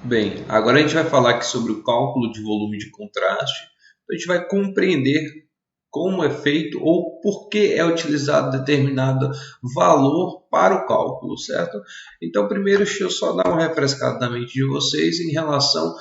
Bem, agora a gente vai falar aqui sobre o cálculo de volume de contraste. Então, a gente vai compreender como é feito ou por que é utilizado determinado valor para o cálculo, certo? Então, primeiro, deixa eu só dar uma refrescada na mente de vocês em relação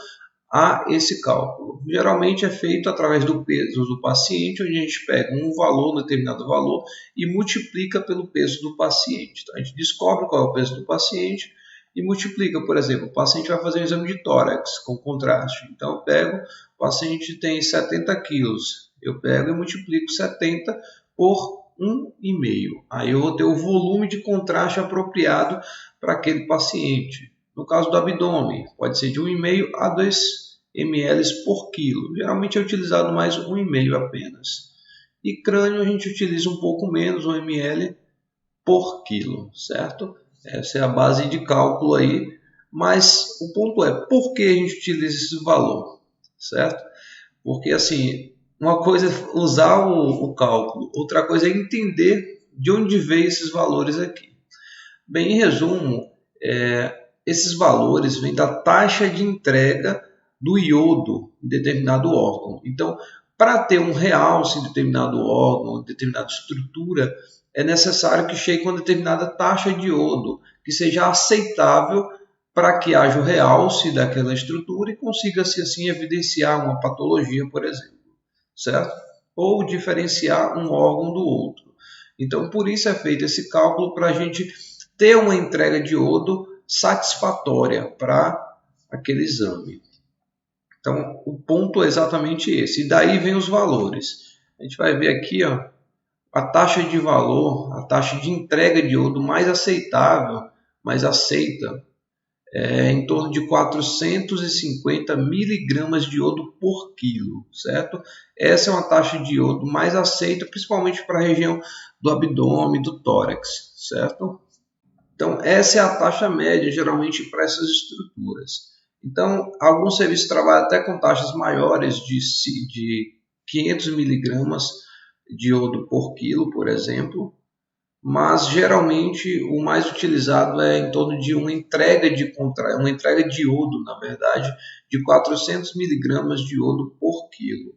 a esse cálculo. Geralmente é feito através do peso do paciente, onde a gente pega um determinado valor, e multiplica pelo peso do paciente. Então, a gente descobre qual é o peso do paciente e multiplica. Por exemplo, o paciente vai fazer um exame de tórax com contraste. Então, eu pego, o paciente tem 70 quilos, eu pego e multiplico 70 por 1,5. Aí eu vou ter o volume de contraste apropriado para aquele paciente. No caso do abdômen, pode ser de 1,5 a 2 ml por quilo. Geralmente é utilizado mais 1,5 apenas. E crânio a gente utiliza um pouco menos, 1 ml por quilo, certo? Essa é a base de cálculo aí. Mas o ponto é, por que a gente utiliza esse valor, certo? Porque assim, uma coisa é usar o cálculo, outra coisa é entender de onde veio esses valores aqui. Bem, em resumo, esses valores vêm da taxa de entrega do iodo em determinado órgão. Então, para ter um realce em determinado órgão, em determinada estrutura, é necessário que chegue com uma determinada taxa de iodo, que seja aceitável para que haja o realce daquela estrutura e consiga-se assim evidenciar uma patologia, por exemplo, certo? Ou diferenciar um órgão do outro. Então, por isso é feito esse cálculo para a gente ter uma entrega de iodo satisfatória para aquele exame. Então, o ponto é exatamente esse. E daí vem os valores. A gente vai ver aqui, ó, a taxa de valor, a taxa de entrega de iodo mais aceitável, mais aceita, é em torno de 450 miligramas de iodo por quilo, certo? Essa é uma taxa de iodo mais aceita, principalmente para a região do abdômen, do tórax, certo? Então, essa é a taxa média, geralmente, para essas estruturas. Então, alguns serviços trabalham até com taxas maiores de 500 miligramas de iodo por quilo, por exemplo, mas geralmente o mais utilizado é em torno de uma entrega de iodo, na verdade, de 400 miligramas de iodo por quilo.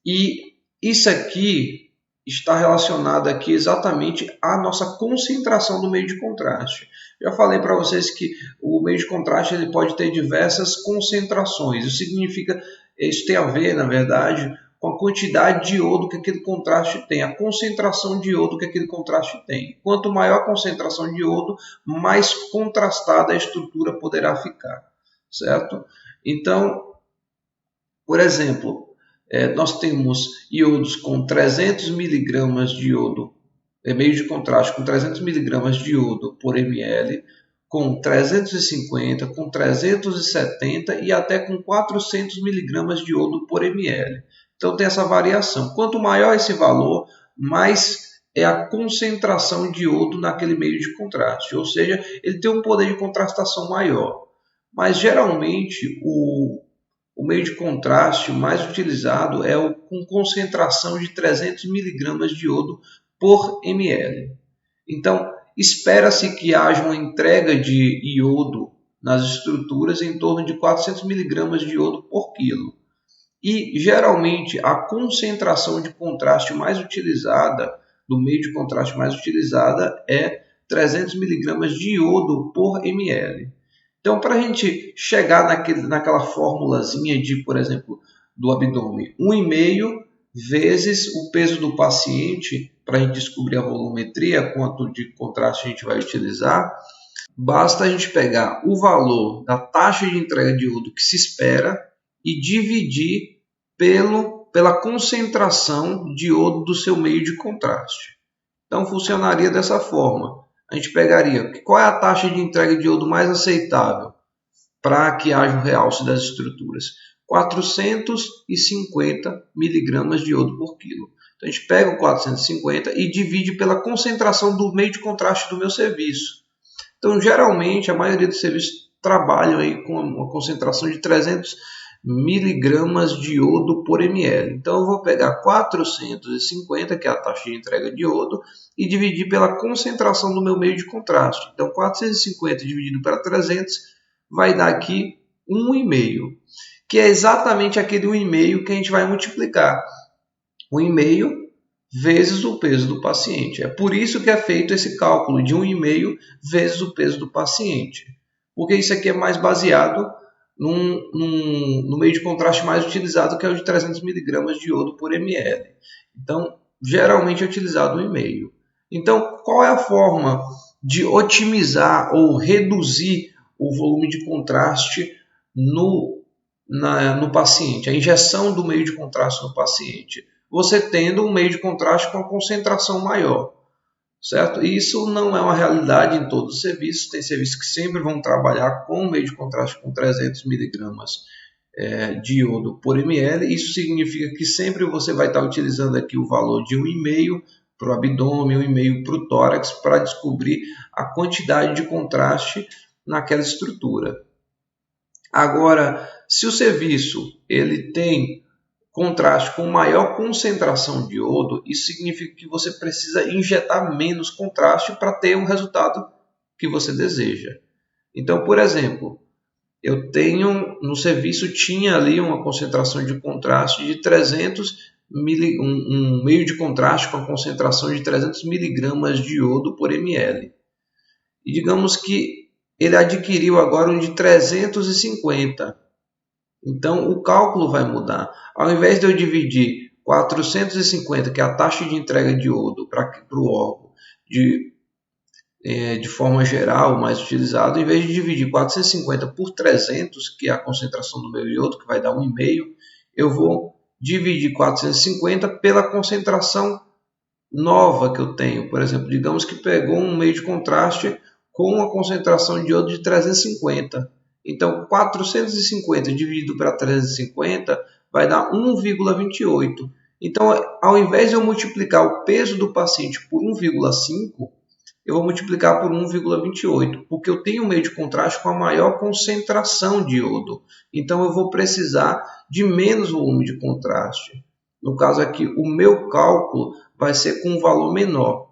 E isso aqui está relacionado aqui exatamente à nossa concentração do meio de contraste. Já falei para vocês que o meio de contraste ele pode ter diversas concentrações. Isso tem a ver, na verdade, com a quantidade de iodo que aquele contraste tem, a concentração de iodo que aquele contraste tem. Quanto maior a concentração de iodo, mais contrastada a estrutura poderá ficar, certo? Então, por exemplo, nós temos iodos com 300 miligramas de iodo, meio de contraste com 300 miligramas de iodo por ml, com 350, com 370 e até com 400 miligramas de iodo por ml. Então tem essa variação. Quanto maior esse valor, mais é a concentração de iodo naquele meio de contraste, ou seja, ele tem um poder de contrastação maior. Mas geralmente o meio de contraste mais utilizado é o com concentração de 300 miligramas de iodo por ml. Então, espera-se que haja uma entrega de iodo nas estruturas em torno de 400 miligramas de iodo por quilo. E, geralmente, a concentração de contraste mais utilizada, do meio de contraste mais utilizada, é 300 miligramas de iodo por ml. Então, para a gente chegar naquela formulazinha de, por exemplo, do abdômen, 1,5 vezes o peso do paciente, para a gente descobrir a volumetria, quanto de contraste a gente vai utilizar, basta a gente pegar o valor da taxa de entrega de iodo que se espera e dividir pela concentração de iodo do seu meio de contraste. Então, funcionaria dessa forma. A gente pegaria qual é a taxa de entrega de iodo mais aceitável para que haja o realce das estruturas. 450 miligramas de iodo por quilo. Então a gente pega o 450 e divide pela concentração do meio de contraste do meu serviço. Então geralmente a maioria dos serviços trabalham aí com uma concentração de 300 miligramas de iodo por ml. Então eu vou pegar 450, que é a taxa de entrega de iodo, e dividir pela concentração do meu meio de contraste. Então 450 dividido pela 300 vai dar aqui 1,5, que é exatamente aquele 1,5 que a gente vai multiplicar 1,5 vezes o peso do paciente. É por isso que é feito esse cálculo de 1,5 vezes o peso do paciente, porque isso aqui é mais baseado no meio de contraste mais utilizado, que é o de 300 mg de iodo por ml. Então, geralmente é utilizado 1,5. Então, qual é a forma de otimizar ou reduzir o volume de contraste no paciente, a injeção do meio de contraste no paciente? Você tendo um meio de contraste com a concentração maior, certo? E isso não é uma realidade em todos os serviços. Tem serviços que sempre vão trabalhar com um meio de contraste com 300 mg de iodo por ml. Isso significa que sempre você vai estar utilizando aqui o valor de 1,5 para o abdômen, 1,5 para o tórax, para descobrir a quantidade de contraste naquela estrutura. Agora, se o serviço ele tem contraste com maior concentração de iodo, isso significa que você precisa injetar menos contraste para ter um resultado que você deseja. Então, por exemplo, eu tenho no serviço, tinha ali uma concentração de contraste de 300 um meio de contraste com a concentração de 300 mg de iodo por ml. E digamos que ele adquiriu agora um de 350. Então o cálculo vai mudar. Ao invés de eu dividir 450, que é a taxa de entrega de iodo para o órgão, de forma geral, mais utilizado, em vez de dividir 450 por 300, que é a concentração do meu iodo, que vai dar 1,5, eu vou dividir 450 pela concentração nova que eu tenho. Por exemplo, digamos que pegou um meio de contraste com uma concentração de iodo de 350. Então, 450 dividido para 350 vai dar 1,28. Então, ao invés de eu multiplicar o peso do paciente por 1,5, eu vou multiplicar por 1,28, porque eu tenho um meio de contraste com a maior concentração de iodo. Então, eu vou precisar de menos volume de contraste. No caso aqui, o meu cálculo vai ser com um valor menor.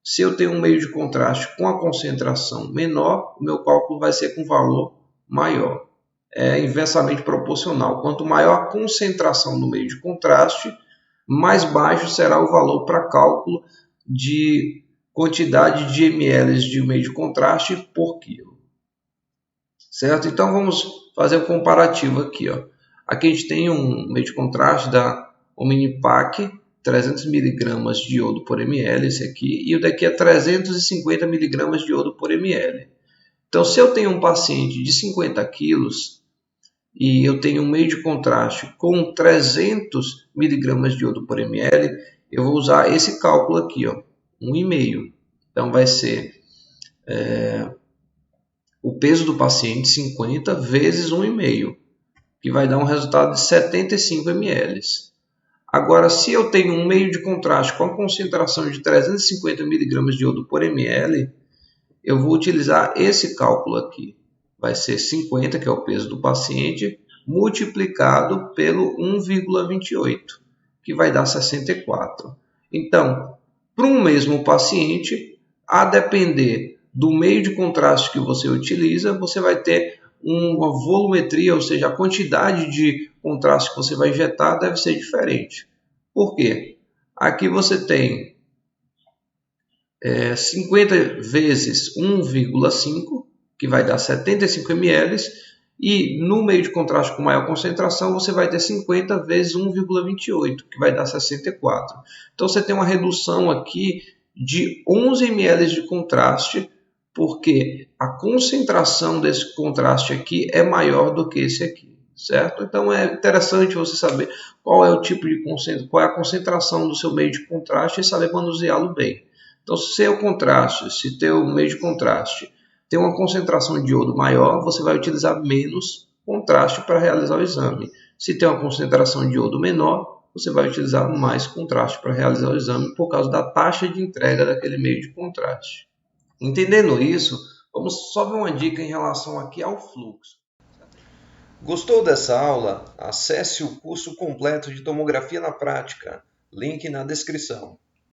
Se eu tenho um meio de contraste com a concentração menor, o meu cálculo vai ser com valor maior. É inversamente proporcional. Quanto maior a concentração do meio de contraste, mais baixo será o valor para cálculo de quantidade de ml de meio de contraste por quilo. Certo? Então vamos fazer um comparativo aqui. Aqui a gente tem um meio de contraste da Omnipaque, 300 mg de iodo por ml, esse aqui, e o daqui é 350 mg de iodo por ml. Então, se eu tenho um paciente de 50 quilos e eu tenho um meio de contraste com 300 mg de iodo por ml, eu vou usar esse cálculo aqui, 1,5. Então, vai ser o peso do paciente 50 vezes 1,5, que vai dar um resultado de 75 ml. Agora, se eu tenho um meio de contraste com a concentração de 350 mg de iodo por ml, eu vou utilizar esse cálculo aqui. Vai ser 50, que é o peso do paciente, multiplicado pelo 1,28, que vai dar 64. Então, para um mesmo paciente, a depender do meio de contraste que você utiliza, você vai ter uma volumetria, ou seja, a quantidade de contraste que você vai injetar deve ser diferente. Por quê? Aqui você tem 50 vezes 1,5, que vai dar 75 ml, e no meio de contraste com maior concentração, você vai ter 50 vezes 1,28, que vai dar 64. Então você tem uma redução aqui de 11 ml de contraste, porque a concentração desse contraste aqui é maior do que esse aqui, certo? Então é interessante você saber qual é o tipo de qual é a concentração do seu meio de contraste e saber manuseá-lo bem. Então, se teu meio de contraste tem uma concentração de iodo maior, você vai utilizar menos contraste para realizar o exame. Se tem uma concentração de iodo menor, você vai utilizar mais contraste para realizar o exame por causa da taxa de entrega daquele meio de contraste. Entendendo isso, vamos só ver uma dica em relação aqui ao fluxo. Gostou dessa aula? Acesse o curso completo de tomografia na prática, link na descrição.